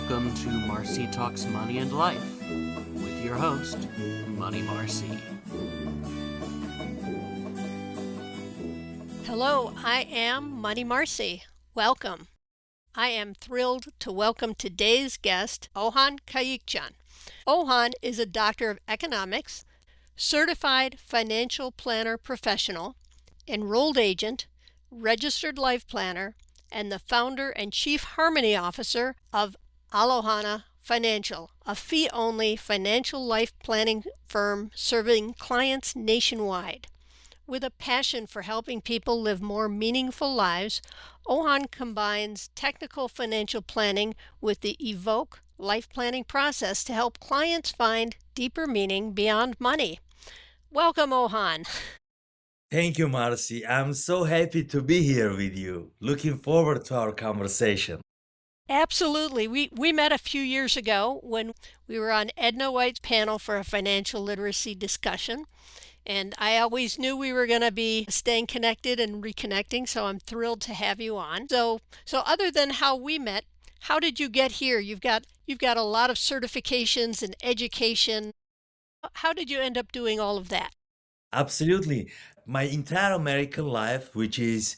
Welcome to Marci Talks Money and Life with your host, Money Marci. Hello, I am Money Marci. Welcome. I am thrilled to welcome today's guest, Ohan Kayikchyan. Ohan is a doctor of economics, certified financial planner professional, enrolled agent, registered life planner, and the founder and chief harmony officer of Alohana Financial, a fee-only financial life planning firm serving clients nationwide. With a passion for helping people live more meaningful lives, Ohan combines technical financial planning with the Evoke life planning process to help clients find deeper meaning beyond money. Welcome, Ohan. Thank you, Marci. I'm so happy to be here with you. Looking forward to our conversation. Absolutely. We met a few years ago when we were on Edna White's panel for a financial literacy discussion. And I always knew we were going to be staying connected and reconnecting, so I'm thrilled to have you on. So other than how we met, how did you get here? You've got a lot of certifications and education. How did you end up doing all of that? Absolutely. My entire American life, which is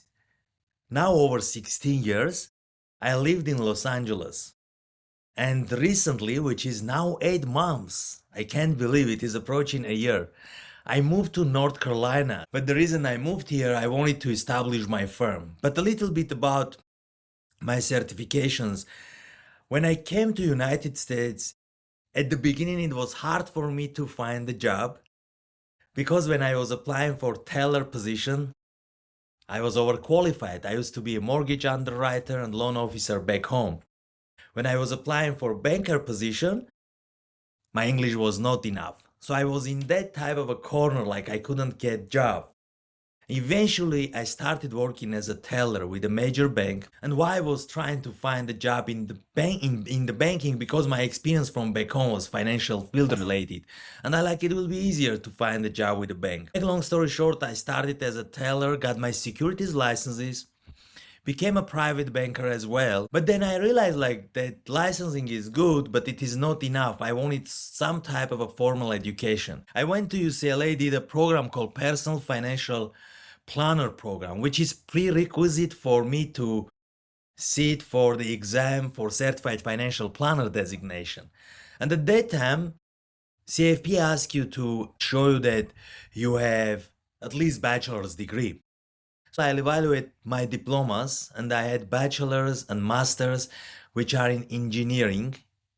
now over 16 years, I lived in Los Angeles. And recently, which is now 8 months, I can't believe it is approaching a year, I moved to North Carolina. But the reason I moved here, I wanted to establish my firm. But a little bit about my certifications. When I came to United States, at the beginning it was hard for me to find a job because when I was applying for teller position, I was overqualified. I used to be a mortgage underwriter and loan officer back home. When I was applying for banker position, my English was not enough. So I was in that type of a corner, like I couldn't get job. Eventually, I started working as a teller with a major bank, and why I was trying to find a job in the banking because my experience from back home was financial field related, and I like it will be easier to find a job with a bank. Make long story short, I started as a teller, got my securities licenses, became a private banker as well. But then I realized like that licensing is good, but it is not enough. I wanted some type of a formal education. I went to UCLA, did a program called Personal Financial Planner Program, which is prerequisite for me to sit for the exam for Certified Financial Planner designation. And at that time, CFP asks you to show that you have at least bachelor's degree. So I'll evaluate my diplomas, and I had bachelor's and master's, which are in engineering,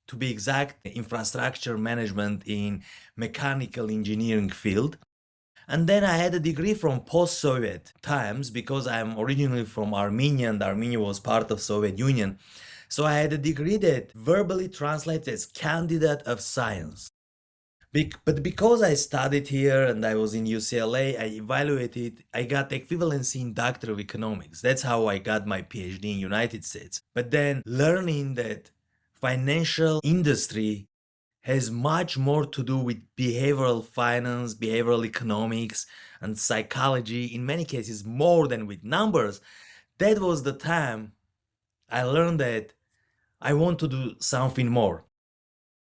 to be exact, infrastructure management in mechanical engineering field. And then I had a degree from post-Soviet times because I'm originally from Armenia and Armenia was part of Soviet Union. So I had a degree that verbally translates as candidate of science. But because I studied here and I was in UCLA, I evaluated, I got equivalency in Doctor of Economics. That's how I got my PhD in United States. But then learning that financial industry has much more to do with behavioral finance, behavioral economics, and psychology, in many cases more than with numbers, that was the time I learned that I want to do something more.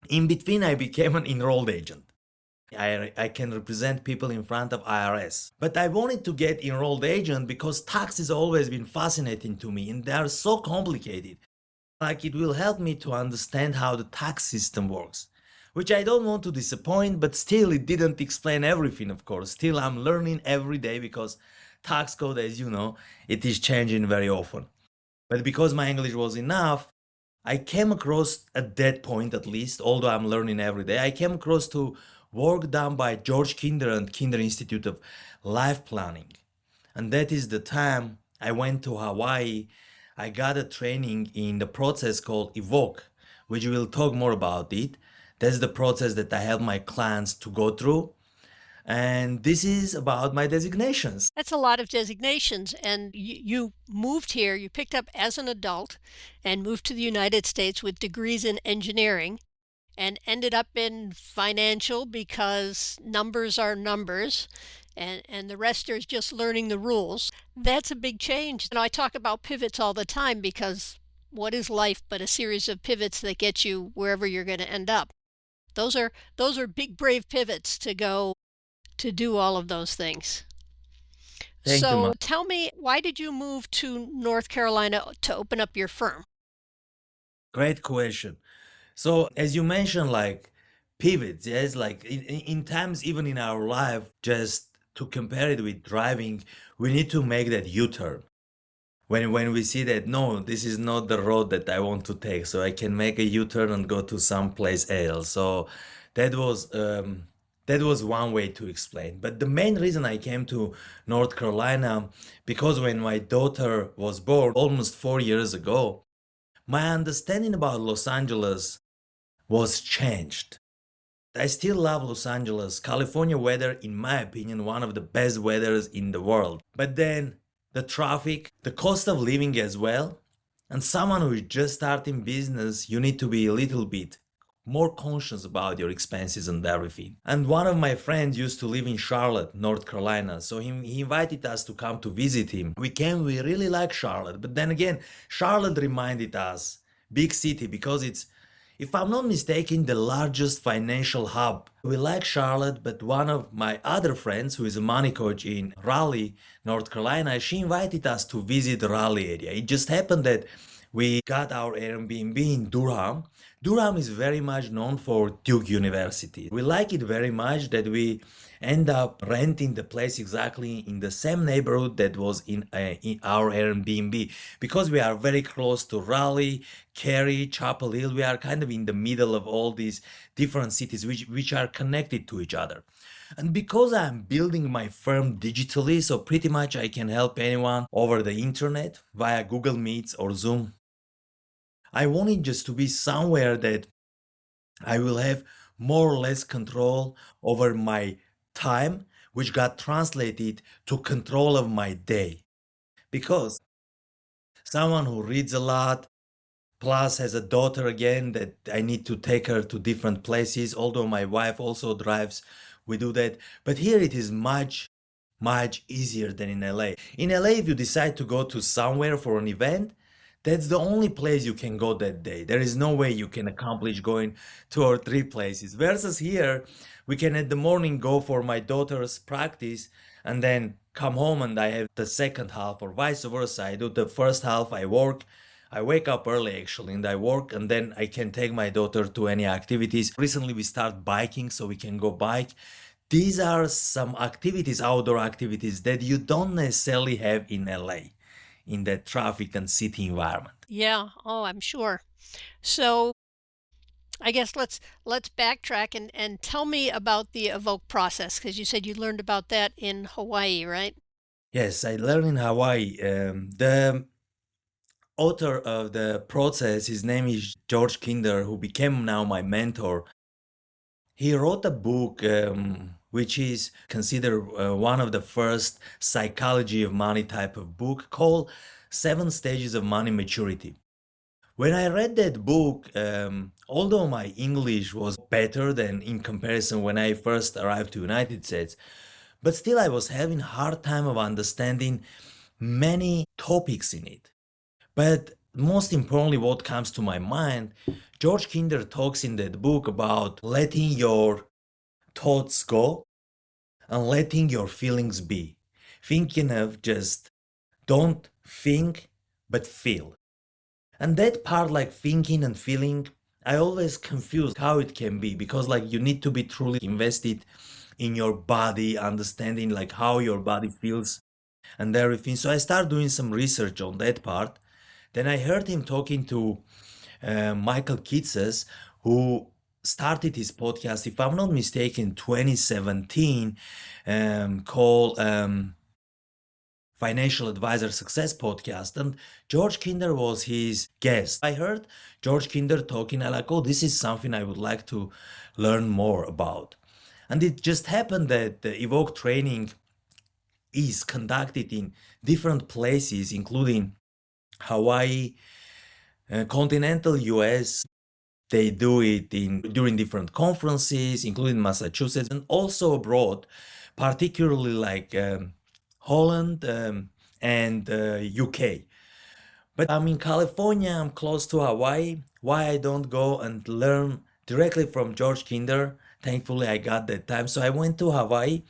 In between, I became an enrolled agent. I can represent people in front of IRS. But I wanted to get enrolled agent because tax has always been fascinating to me and they are so complicated. Like it will help me to understand how the tax system works. Which I don't want to disappoint, but still it didn't explain everything, of course. Still I'm learning every day because tax code, as you know, it is changing very often. But because my English was enough, I came across at that point at least, although I'm learning every day, I came across to work done by George Kinder and Kinder Institute of Life Planning. And that is the time I went to Hawaii. I got a training in the process called Evoke, which we'll talk more about it. That's the process that I help my clients to go through. And this is about my designations. That's a lot of designations. And you moved here, you picked up as an adult and moved to the United States with degrees in engineering and ended up in financial because numbers are numbers and the rest is just learning the rules. That's a big change. And I talk about pivots all the time because what is life but a series of pivots that get you wherever you're going to end up? Those are big brave pivots to go to do all of those things. Thank you, So Ma. tell me, why did you move to North Carolina to open up your firm? Great question. So as you mentioned, like pivots, yes, like in times even in our life, just to compare it with driving, we need to make that U-turn. When we see that no, this is not the road that I want to take, so I can make a U-turn and go to someplace else. So that was that was one way to explain. But the main reason I came to North Carolina, because when my daughter was born almost 4 years ago, my understanding about Los Angeles was changed. I still love Los Angeles. California weather, in my opinion, one of the best weathers in the world. But then the traffic, the cost of living as well, and someone who is just starting business, you need to be a little bit more conscious about your expenses and everything. And one of my friends used to live in Charlotte, North Carolina, so he invited us to come to visit him. We came, we really like Charlotte, but then again, Charlotte reminded us big city because it's, if I'm not mistaken, the largest financial hub. We like Charlotte, but one of my other friends, who is a money coach in Raleigh, North Carolina, she invited us to visit the Raleigh area. It just happened that we got our Airbnb in Durham. Durham is very much known for Duke University. We like it very much that we end up renting the place exactly in the same neighborhood that was in our Airbnb, because we are very close to Raleigh, Cary, Chapel Hill. We are kind of in the middle of all these different cities which are connected to each other. And because I'm building my firm digitally, so pretty much I can help anyone over the internet via Google Meets or Zoom. I want it just to be somewhere that I will have more or less control over my time, which got translated to control of my day. Because someone who reads a lot, plus has a daughter again that I need to take her to different places, although my wife also drives, we do that. But here it is much easier than in LA. In LA, if you decide to go to somewhere for an event, that's the only place you can go that day. There is no way you can accomplish going 2 or 3 places. Versus here, we can at the morning go for my daughter's practice and then come home and I have the second half, or vice versa. I do the first half, I work. I wake up early actually and I work, and then I can take my daughter to any activities. Recently we start biking, so we can go bike. These are some activities, outdoor activities, that you don't necessarily have in LA, in that traffic and city environment. Yeah, oh, I'm sure. So I guess let's backtrack and tell me about the evoke process, because you said you learned about that in Hawaii, right? Yes, I learned in Hawaii. The author of the process, his name is George Kinder, who became now my mentor. He wrote a book which is considered one of the first psychology of money type of book, called 7 Stages of Money Maturity. When I read that book, although my English was better than in comparison when I first arrived to United States, but still I was having a hard time of understanding many topics in it. But most importantly, what comes to my mind, George Kinder talks in that book about letting your thoughts go and letting your feelings be. Thinking of just don't think, but feel. And that part, like thinking and feeling, I always confuse how it can be, because like you need to be truly invested in your body, understanding like how your body feels and everything. So I started doing some research on that part. Then I heard him talking to Michael Kitces, who started his podcast, if I'm not mistaken, 2017, called Financial Advisor Success Podcast. And George Kinder was his guest. I heard George Kinder talking, I like, oh, this is something I would like to learn more about. And it just happened that the Evoke training is conducted in different places, including Hawaii, continental US. They do it during different conferences, including Massachusetts, and also abroad, particularly like Holland and UK. But I'm in California, I'm close to Hawaii. Why I don't go and learn directly from George Kinder? Thankfully, I got that time. So I went to Hawaii.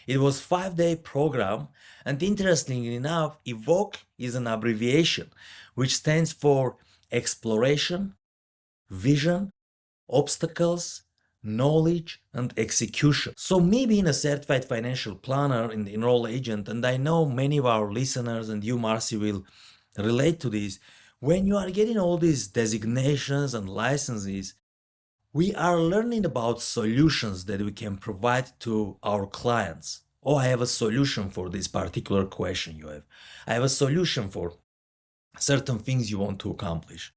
It was 5-day program. And interestingly enough, EVOKE is an abbreviation, which stands for exploration, vision, obstacles, knowledge, and execution. So me being a certified financial planner and enroll agent, and I know many of our listeners and you, Marci, will relate to this. When you are getting all these designations and licenses, we are learning about solutions that we can provide to our clients. Oh, I have a solution for this particular question you have. I have a solution for certain things you want to accomplish.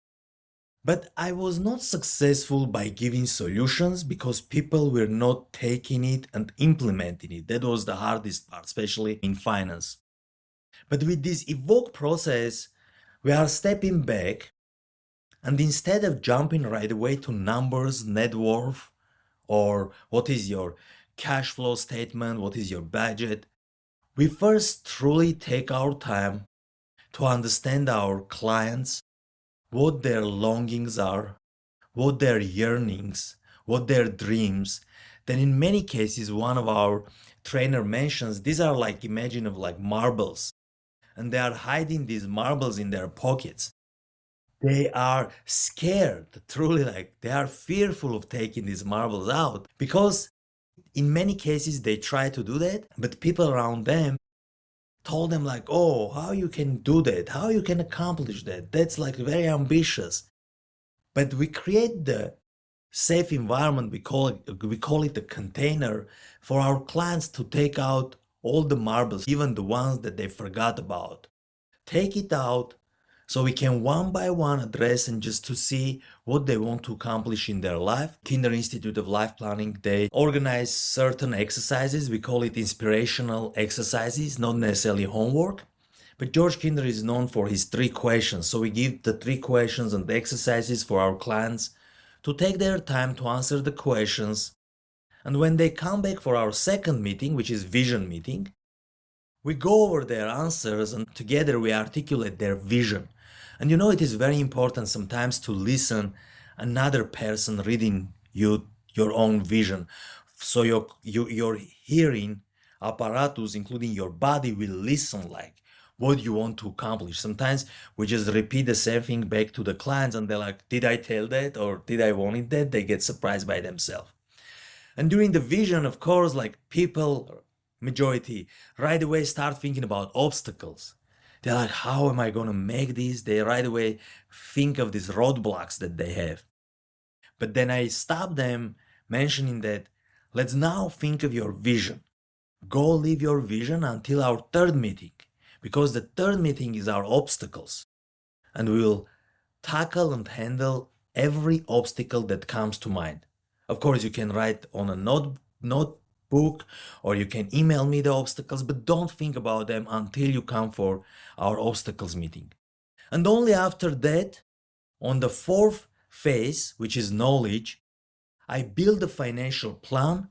But I was not successful by giving solutions because people were not taking it and implementing it. That was the hardest part, especially in finance. But with this evoke process, we are stepping back, and instead of jumping right away to numbers, net worth, or what is your cash flow statement, what is your budget, we first truly take our time to understand our clients, what their longings are, what their yearnings, what their dreams. Then in many cases, one of our trainer mentions, these are like, imagine of like marbles, and they are hiding these marbles in their pockets. They are scared, truly, like they are fearful of taking these marbles out because in many cases they try to do that, but people around them told them like, oh, how you can do that, how you can accomplish that, that's like very ambitious. But we create the safe environment, we call it a container for our clients to take out all the marbles, even the ones that they forgot about. Take it out so we can one by one address and just to see what they want to accomplish in their life. Kinder Institute of Life Planning, they organize certain exercises. We call it inspirational exercises, not necessarily homework. But George Kinder is known for his 3 questions. So we give the 3 questions and the exercises for our clients to take their time to answer the questions. And when they come back for our second meeting, which is vision meeting, we go over their answers and together we articulate their vision. And you know, it is very important sometimes to listen another person reading you your own vision. So your hearing apparatus, including your body, will listen like what you want to accomplish. Sometimes we just repeat the same thing back to the clients and they're like, did I tell that or did I want it that? They get surprised by themselves. And during the vision, of course, like people, majority, right away start thinking about obstacles. They're like, how am I going to make this? They right away think of these roadblocks that they have. But then I stop them mentioning that let's now think of your vision. Go live your vision until our third meeting, because the third meeting is our obstacles. And we will tackle and handle every obstacle that comes to mind. Of course, you can write on a notebook or you can email me the obstacles, but don't think about them until you come for our obstacles meeting. And only after that, on the 4th phase, which is knowledge, I build a financial plan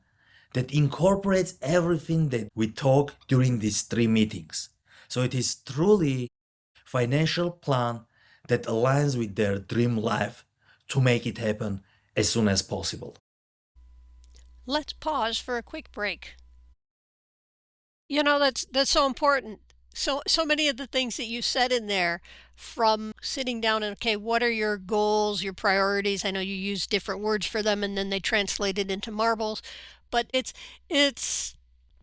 that incorporates everything that we talk during these 3 meetings. So it is truly financial plan that aligns with their dream life to make it happen as soon as possible. Let's pause for a quick break. You know, that's so important. So many of the things that you said in there, from sitting down and, okay, what are your goals, your priorities? I know you use different words for them and then they translate it into marbles, but it's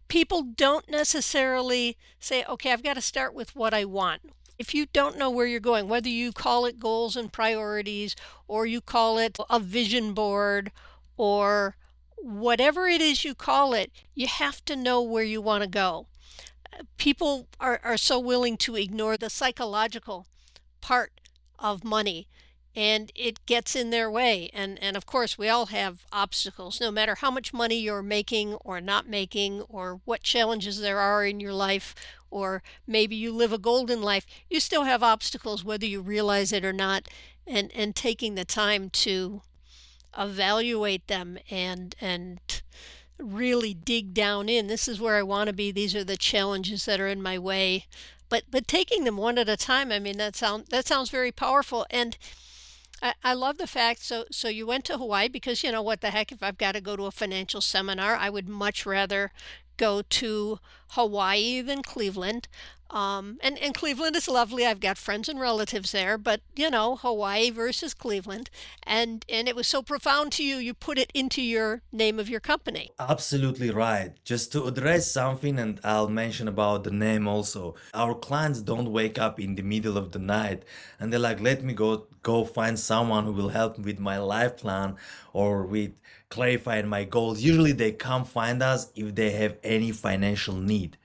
people don't necessarily say, okay, I've got to start with what I want. If you don't know where you're going, whether you call it goals and priorities or you call it a vision board or whatever it is you call it, you have to know where you want to go. People are so willing to ignore the psychological part of money, and it gets in their way. And of course, we all have obstacles, no matter how much money you're making or not making, or what challenges there are in your life, or maybe you live a golden life, you still have obstacles whether you realize it or not. And taking the time to evaluate them and really dig down in, this is where I want to be, these are the challenges that are in my way, But taking them one at a time, I mean, that sounds very powerful. And I love the fact, so you went to Hawaii because, what the heck, if I've got to go to a financial seminar, I would much rather go to Hawaii than Cleveland. And Cleveland is lovely. I've got friends and relatives there, but Hawaii versus Cleveland. And it was so profound to you, you put it into your name of your company. Absolutely right. Just to address something, and I'll mention about the name also. Our clients don't wake up in the middle of the night and they're like, let me go find someone who will help me with my life plan or with clarifying my goals. Usually they come find us if they have any financial need.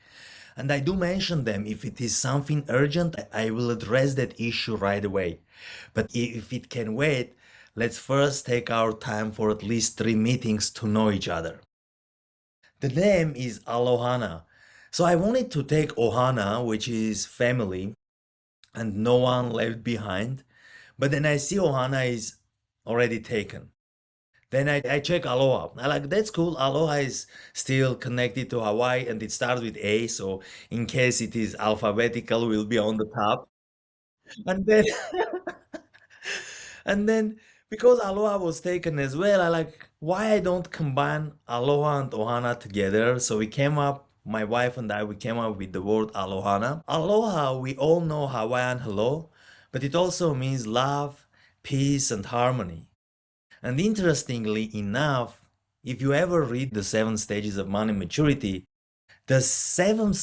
And I do mention them if it is something urgent, I will address that issue right away. But if it can wait, let's first take our time for at least 3 meetings to know each other. The name is Alohana. So I wanted to take Ohana, which is family, and no one left behind. But then I see Ohana is already taken. Then I check Aloha. I like, that's cool. Aloha is still connected to Hawaii and it starts with A. So in case it is alphabetical, we'll be on the top. And then And then because Aloha was taken as well, I like why I don't combine Aloha and Ohana together. So my wife and I, we came up with the word Alohana. Aloha, we all know Hawaiian hello, but it also means love, peace, and harmony. And interestingly enough, if you ever read the 7 stages of money maturity, the seventh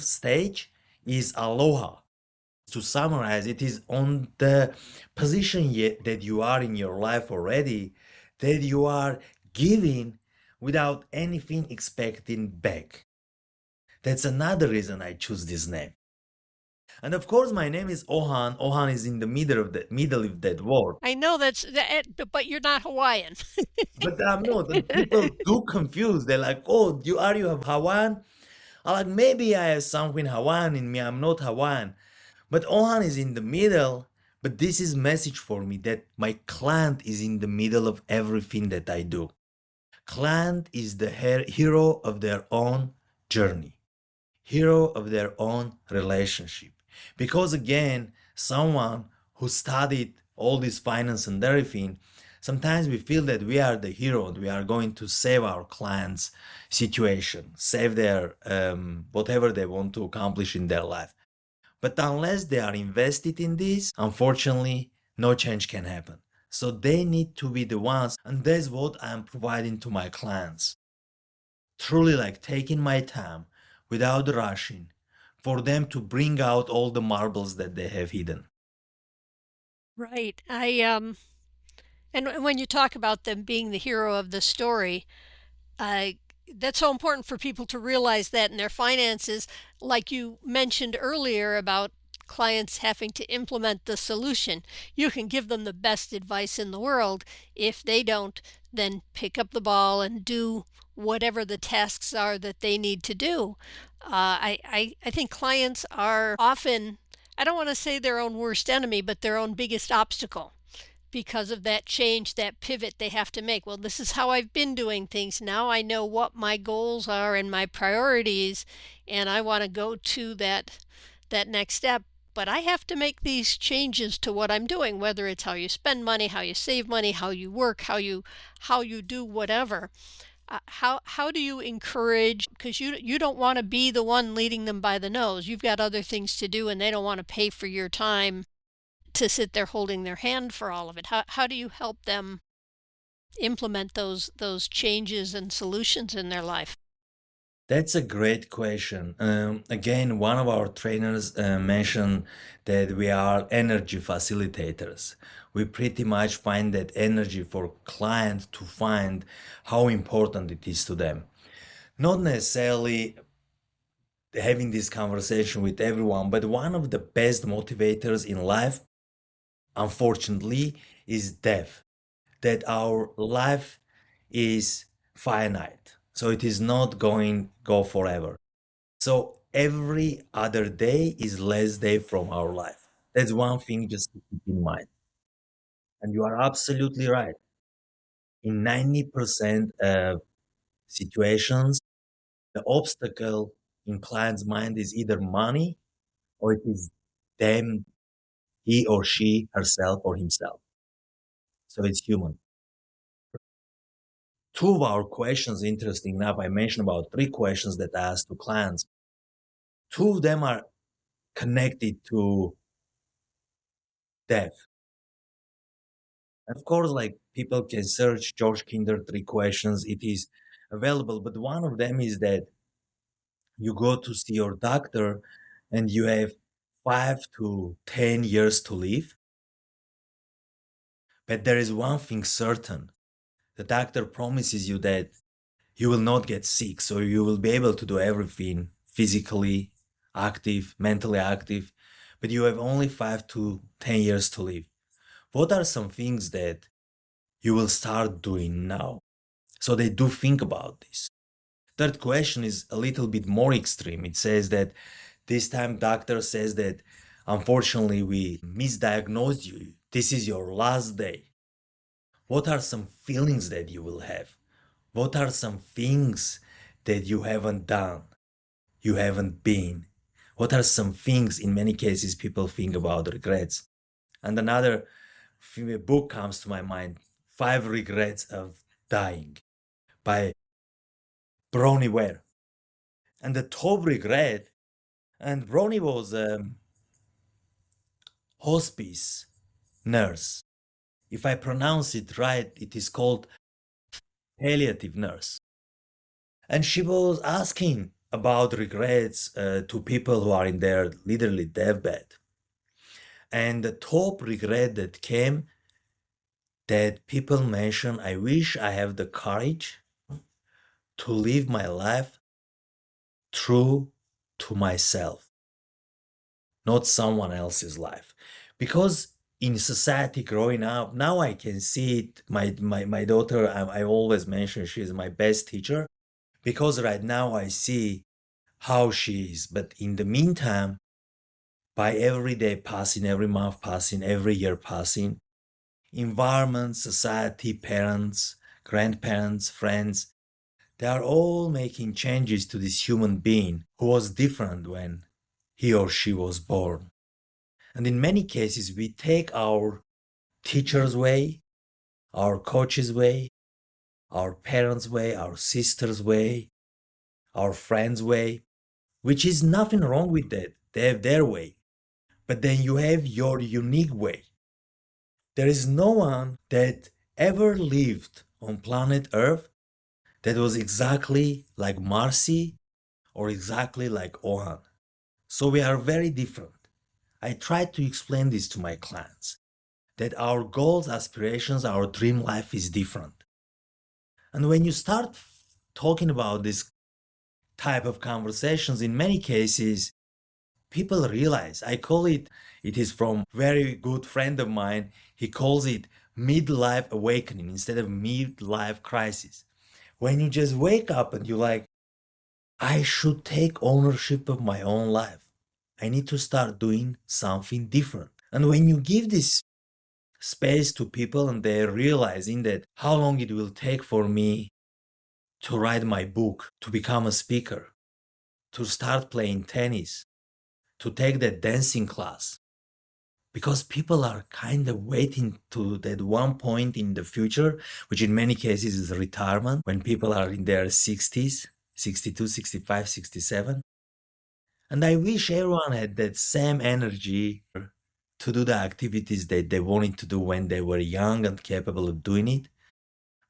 stage is aloha. To summarize, it is on the position yet that you are in your life already, that you are giving without anything expecting back. That's another reason I choose this name. And of course, my name is Ohan. Ohan is in the middle of that word. I know but you're not Hawaiian. But no, the people do confuse. They're like, "Oh, you have Hawaiian?" I'm like, maybe I have something Hawaiian in me. I'm not Hawaiian. But Ohan is in the middle. But this is message for me that my client is in the middle of everything that I do. Client is the hero of their own journey, hero of their own relationship. Because again, someone who studied all this finance and everything, sometimes we feel that we are the hero and we are going to save our clients' situation, save their whatever they want to accomplish in their life. But unless they are invested in this, unfortunately, no change can happen. So they need to be the ones, and that's what I'm providing to my clients. Truly like taking my time without rushing for them to bring out all the marbles that they have hidden. Right. And when you talk about them being the hero of the story, uh, that's so important for people to realize that in their finances, like you mentioned earlier about clients having to implement the solution. You can give them the best advice in the world. If they don't, then pick up the ball and do whatever the tasks are that they need to do. I think clients are often, I don't want to say their own worst enemy, but their own biggest obstacle because of that change, that pivot they have to make. Well, this is how I've been doing things. Now I know what my goals are and my priorities, and I want to go to that next step. But I have to make these changes to what I'm doing, whether it's how you spend money, how you save money, how you work, how you do whatever. How do you encourage, because you don't want to be the one leading them by the nose. You've got other things to do and they don't want to pay for your time to sit there holding their hand for all of it. How do you help them implement those changes and solutions in their life? That's a great question. Again, one of our trainers mentioned that we are energy facilitators. We pretty much find that energy for client to find how important it is to them. Not necessarily having this conversation with everyone, but one of the best motivators in life, unfortunately, is death. That our life is finite. So it is not going go forever. So every other day is less day from our life. That's one thing just to keep in mind. And you are absolutely right. In 90% of situations, the obstacle in client's mind is either money or it is them, he or she, herself or himself. So it's human. Two of our questions, interesting enough, I mentioned about three questions that I asked to clients. Two of them are connected to death. And of course, like people can search George Kinder three questions, it is available. But one of them is that you go to see your doctor and you have 5 to 10 years to live. But there is one thing certain. The doctor promises you that you will not get sick, so you will be able to do everything physically active, mentally active, but you have only 5 to 10 years to live. What are some things that you will start doing now? So they do think about this. Third question is a little bit more extreme. It says that this time doctor says that unfortunately we misdiagnosed you. This is your last day. What are some feelings that you will have? What are some things that you haven't done, you haven't been? What are some things, in many cases, people think about regrets? And another book comes to my mind, Five Regrets of Dying by Bronnie Ware. And the top regret, and Bronnie was a hospice nurse. If I pronounce it right, it is called palliative nurse. And she was asking about regrets to people who are in their literally deathbed. And the top regret that came that people mention, I wish I have the courage to live my life true to myself, not someone else's life. Because in society growing up, now I can see it. My daughter, I always mention she's my best teacher because right now I see how she is. But in the meantime, by every day passing, every month passing, every year passing, environment, society, parents, grandparents, friends, they are all making changes to this human being who was different when he or she was born. And in many cases, we take our teacher's way, our coach's way, our parents' way, our sister's way, our friend's way, which is nothing wrong with that. They have their way. But then you have your unique way. There is no one that ever lived on planet Earth that was exactly like Marci or exactly like Ohan. So we are very different. I try to explain this to my clients that our goals, aspirations, our dream life is different. And when you start talking about this type of conversations, in many cases, people realize, it is from very good friend of mine. He calls it midlife awakening instead of midlife crisis. When you just wake up and you're like, I should take ownership of my own life. I need to start doing something different. And when you give this space to people and they're realizing that how long it will take for me to write my book, to become a speaker, to start playing tennis, to take that dancing class, because people are kind of waiting to that one point in the future, which in many cases is retirement, when people are in their 60s, 62, 65, 67. And I wish everyone had that same energy to do the activities that they wanted to do when they were young and capable of doing it.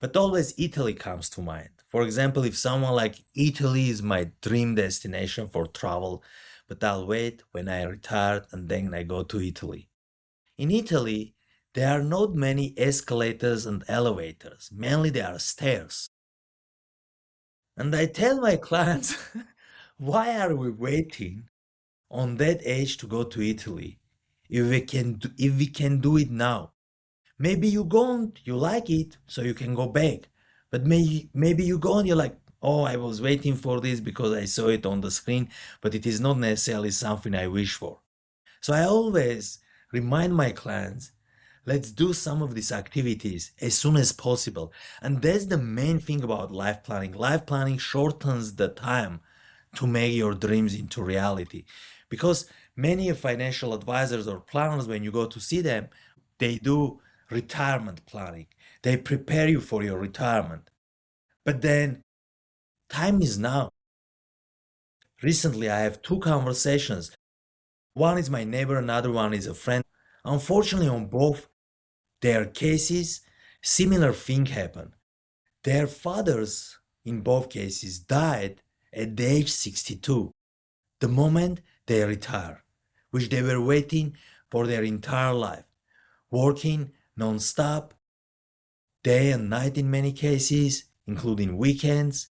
But always Italy comes to mind. For example, if someone like Italy is my dream destination for travel, but I'll wait when I retire and then I go to Italy. In Italy, there are not many escalators and elevators. Mainly there are stairs. And I tell my clients, why are we waiting on that age to go to Italy if we can do it now? Maybe you go and you like it, so you can go back. But maybe you go and you're like, oh, I was waiting for this because I saw it on the screen, but it is not necessarily something I wish for. So I always remind my clients, let's do some of these activities as soon as possible. And that's the main thing about life planning. Life planning shortens the time to make your dreams into reality. Because many financial advisors or planners, when you go to see them, they do retirement planning. They prepare you for your retirement. But then time is now. Recently, I have two conversations. One is my neighbor, another one is a friend. Unfortunately, on both their cases, similar thing happened. Their fathers, in both cases, died at the age 62, the moment they retire, which they were waiting for their entire life, working non-stop, day and night in many cases, including weekends,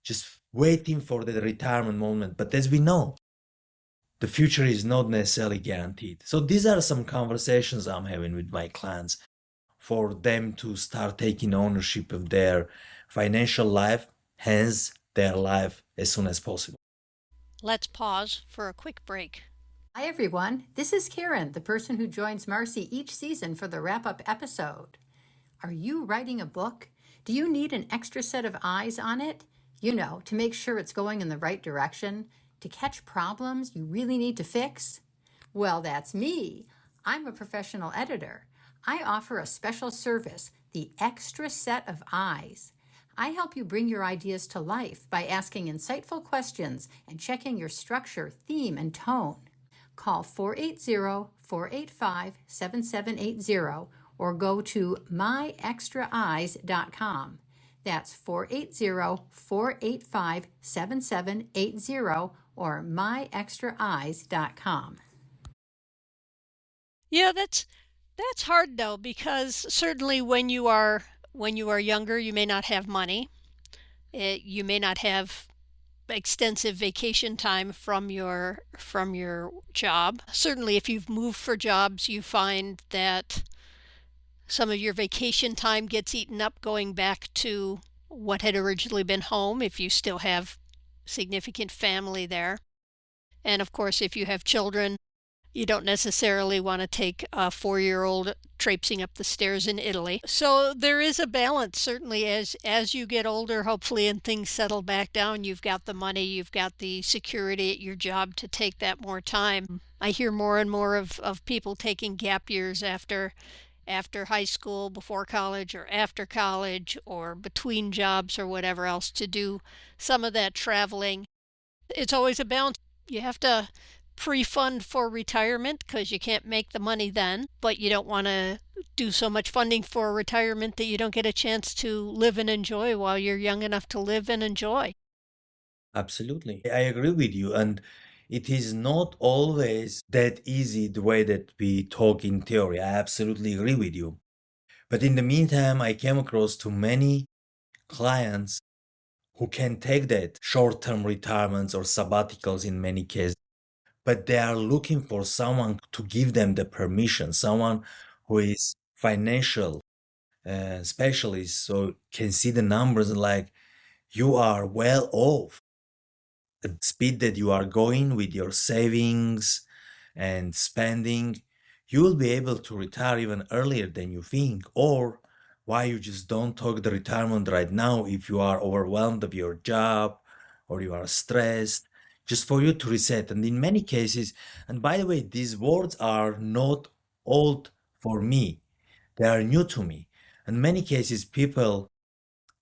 just waiting for the retirement moment. But as we know, the future is not necessarily guaranteed. So these are some conversations I'm having with my clients for them to start taking ownership of their financial life, hence their life, as soon as possible. Let's pause for a quick break. Hi, everyone. This is Karen, the person who joins Marci each season for the wrap-up episode. Are you writing a book? Do you need an extra set of eyes on it? You know, to make sure it's going in the right direction, to catch problems you really need to fix? Well, that's me. I'm a professional editor. I offer a special service, the extra set of eyes. I help you bring your ideas to life by asking insightful questions and checking your structure, theme, and tone. Call 480-485-7780 or go to myextraeyes.com. That's 480-485-7780 or myextraeyes.com. Yeah, that's hard though, because certainly when you are younger, you may not have money. You may not have extensive vacation time from your job. Certainly if you've moved for jobs, you find that some of your vacation time gets eaten up going back to what had originally been home if you still have significant family there. And of course, if you have children, you don't necessarily want to take a 4-year-old traipsing up the stairs in Italy. So there is a balance, certainly, as you get older, hopefully, and things settle back down. You've got the money, you've got the security at your job to take that more time. I hear more and more of people taking gap years after high school, before college, or after college, or between jobs, or whatever else, to do some of that traveling. It's always a balance. You have to pre-fund for retirement because you can't make the money then, but you don't want to do so much funding for retirement that you don't get a chance to live and enjoy while you're young enough to live and enjoy. Absolutely. I agree with you. And it is not always that easy the way that we talk in theory. I absolutely agree with you. But in the meantime, I came across too many clients who can take that short-term retirements or sabbaticals in many cases, but they are looking for someone to give them the permission, someone who is financial specialist, so can see the numbers and like, you are well off. The speed that you are going with your savings and spending, you will be able to retire even earlier than you think. Or why you just don't talk the retirement right now if you are overwhelmed of your job or you are stressed, just for you to reset. And in many cases, and by the way, these words are not old for me, they are new to me. In many cases, people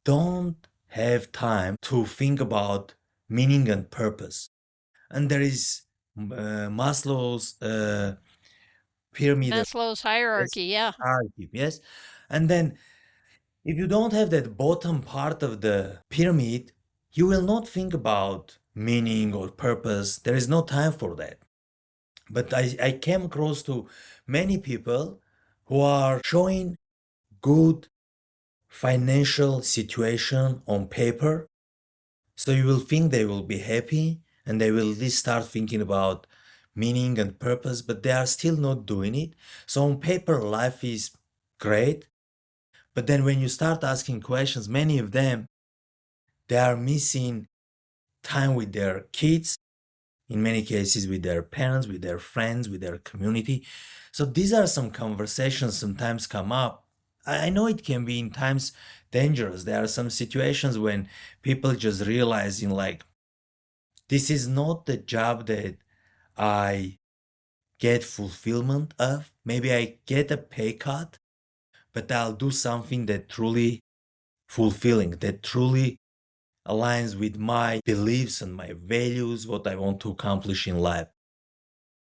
don't have time to think about meaning and purpose. And there is Maslow's pyramid. Maslow's hierarchy, yeah. Hierarchy, yes. And then if you don't have that bottom part of the pyramid, you will not think about meaning or purpose. There is no time for that. But I came across to many people who are showing good financial situation on paper. So you will think they will be happy and they will at least start thinking about meaning and purpose, but they are still not doing it. So on paper, life is great. But then when you start asking questions, many of them, they are missing time with their kids, in many cases with their parents, with their friends, with their community. So these are some conversations sometimes come up. I know it can be in times dangerous. There are some situations when people just realizing like, this is not the job that I get fulfillment of. Maybe I get a pay cut, but I'll do something that truly fulfilling, that truly aligns with my beliefs and my values, what I want to accomplish in life.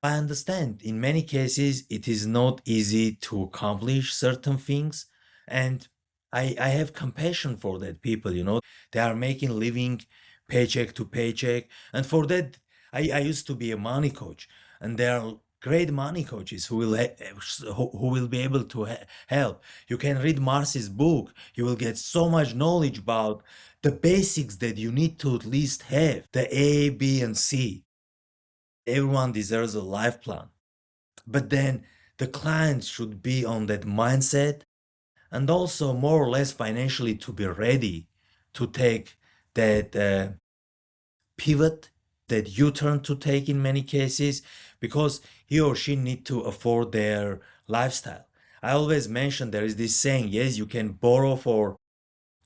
I understand in many cases it is not easy to accomplish certain things, and I have compassion for that people. They are making living paycheck to paycheck, and for that I used to be a money coach, and there are great money coaches who will be able to help. You can read Marci's book. You will get so much knowledge about the basics that you need to at least have, the A, B, and C. Everyone deserves a life plan. But then the client should be on that mindset and also more or less financially to be ready to take that pivot, that U-turn to take in many cases, because he or she need to afford their lifestyle. I always mention there is this saying, yes, you can borrow for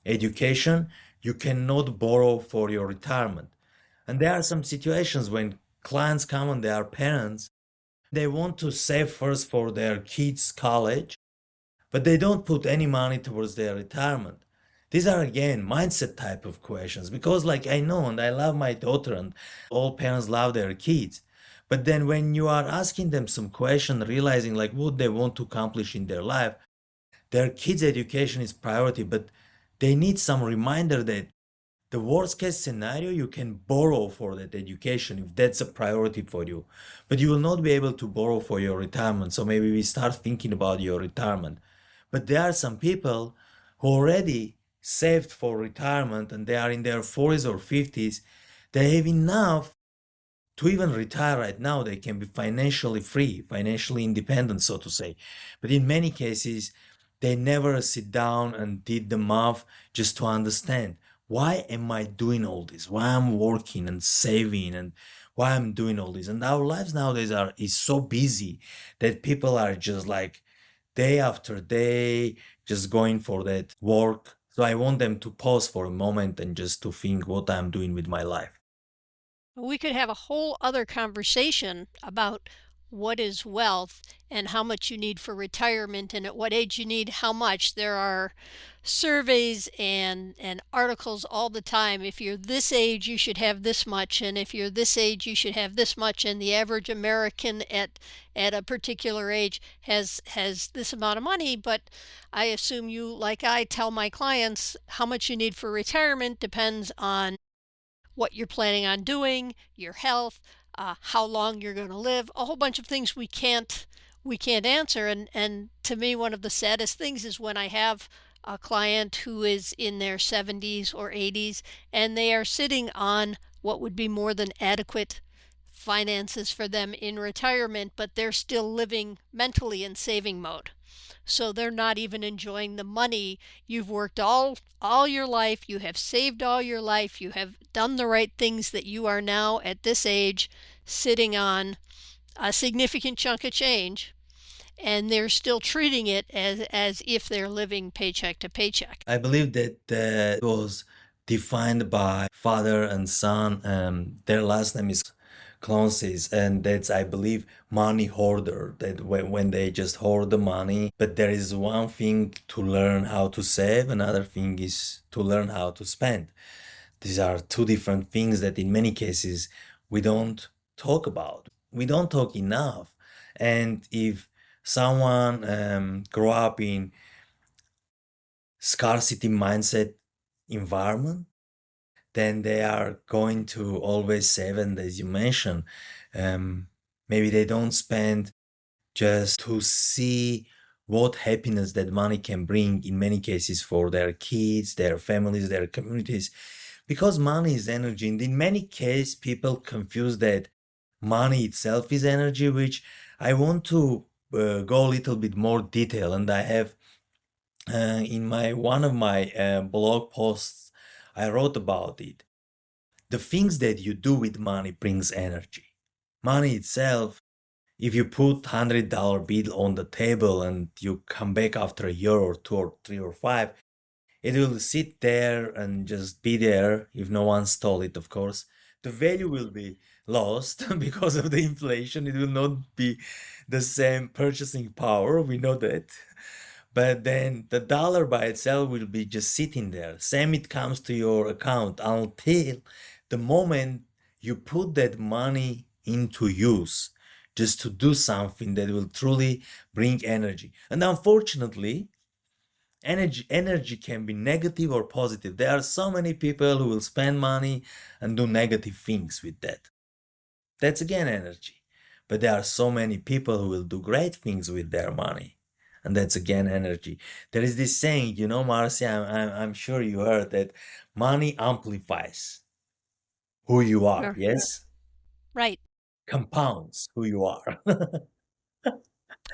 education, you cannot borrow for your retirement. And there are some situations when clients come and they are parents, they want to save first for their kids' college, but they don't put any money towards their retirement. These are again mindset type of questions, because like I know and I love my daughter and all parents love their kids. But then when you are asking them some question, realizing like what they want to accomplish in their life, their kids' education is priority, but they need some reminder that the worst case scenario, you can borrow for that education if that's a priority for you, but you will not be able to borrow for your retirement. So maybe we start thinking about your retirement. But there are some people who already saved for retirement and they are in their 40s or 50s. They have enough to even retire right now. They can be financially free, financially independent, so to say. But in many cases, they never sit down and did the math just to understand, why am I doing all this? Why I'm working and saving and why I'm doing all this? And our lives nowadays is so busy that people are just like day after day just going for that work. So I want them to pause for a moment and just to think what I'm doing with my life. We could have a whole other conversation about what is wealth and how much you need for retirement and at what age you need how much. There are surveys and articles all the time. If you're this age, you should have this much, and if you're this age, you should have this much, and the average American at a particular age has this amount of money. But I assume you, like I tell my clients, how much you need for retirement depends on what you're planning on doing, your health, how long you're going to live, a whole bunch of things we can't answer. And to me, one of the saddest things is when I have a client who is in their 70s or 80s and they are sitting on what would be more than adequate finances for them in retirement, but they're still living mentally in saving mode. So they're not even enjoying the money. You've worked all your life, you have saved all your life, you have done the right things, that you are now at this age sitting on a significant chunk of change, and they're still treating it as if they're living paycheck to paycheck. I believe that was defined by father and son. Their last name is Clancy's, and that's, I believe, money hoarder. That when they just hoard the money, but there is one thing to learn how to save, another thing is to learn how to spend. These are two different things that in many cases we don't talk about. We don't talk enough. And if someone grow up in scarcity mindset environment, then they are going to always save. And as you mentioned, maybe they don't spend just to see what happiness that money can bring in many cases for their kids, their families, their communities, because money is energy. And in many cases, people confuse that money itself is energy, which I want to go a little bit more detail. And I have in one of my blog posts, I wrote about it. The things that you do with money brings energy. Money itself, if you put $100 bill on the table and you come back after a year or two or three or five, it will sit there and just be there if no one stole it, of course. The value will be lost because of the inflation. It will not be the same purchasing power. We know that. But then the dollar by itself will be just sitting there. Same it comes to your account until the moment you put that money into use just to do something that will truly bring energy. And unfortunately, energy can be negative or positive. There are so many people who will spend money and do negative things with that. That's again energy. But there are so many people who will do great things with their money. And that's again energy. There is this saying, Marcy, I'm sure you heard that money amplifies who you are. Sure. Yes? Right, Compounds who you are.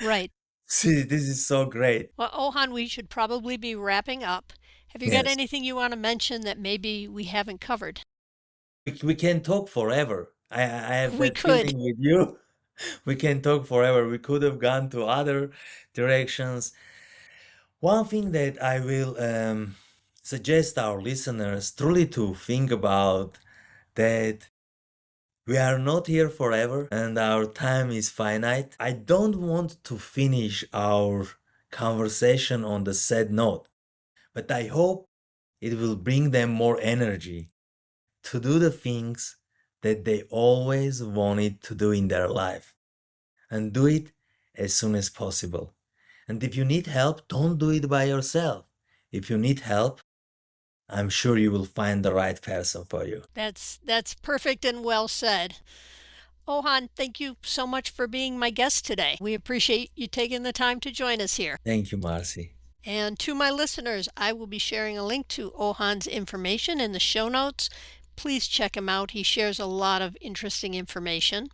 right. See, this is so great. Well, Ohan, we should probably be wrapping up. Have you got Yes. anything you want to mention that maybe we haven't covered? We can talk forever. I have We that could. feeling with you. We can talk forever. We could have gone to other directions. One thing that I will suggest our listeners truly to think about that we are not here forever and our time is finite. I don't want to finish our conversation on the sad note, but I hope it will bring them more energy to do the things that they always wanted to do in their life and do it as soon as possible. And if you need help, don't do it by yourself. If you need help, I'm sure you will find the right person for you. That's perfect and well said. Ohan, thank you so much for being my guest today. We appreciate you taking the time to join us here. Thank you, Marcy. And to my listeners, I will be sharing a link to Ohan's information in the show notes. Please check him out. He shares a lot of interesting information.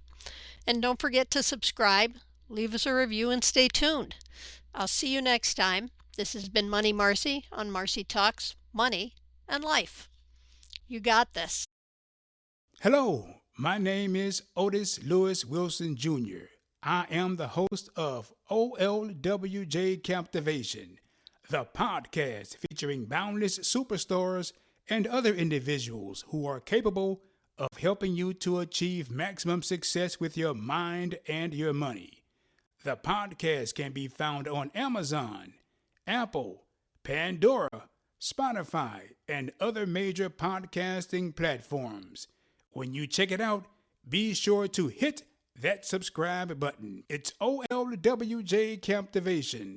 And don't forget to subscribe, leave us a review, and stay tuned. I'll see you next time. This has been Money Marcy on Marci Talks Money and Life. You got this. Hello, my name is Otis Lewis Wilson Jr. I am the host of OLWJ Captivation, the podcast featuring boundless superstars and other individuals who are capable of helping you to achieve maximum success with your mind and your money. The podcast can be found on Amazon, Apple, Pandora, Spotify, and other major podcasting platforms. When you check it out, be sure to hit that subscribe button. It's OLWJ Captivation,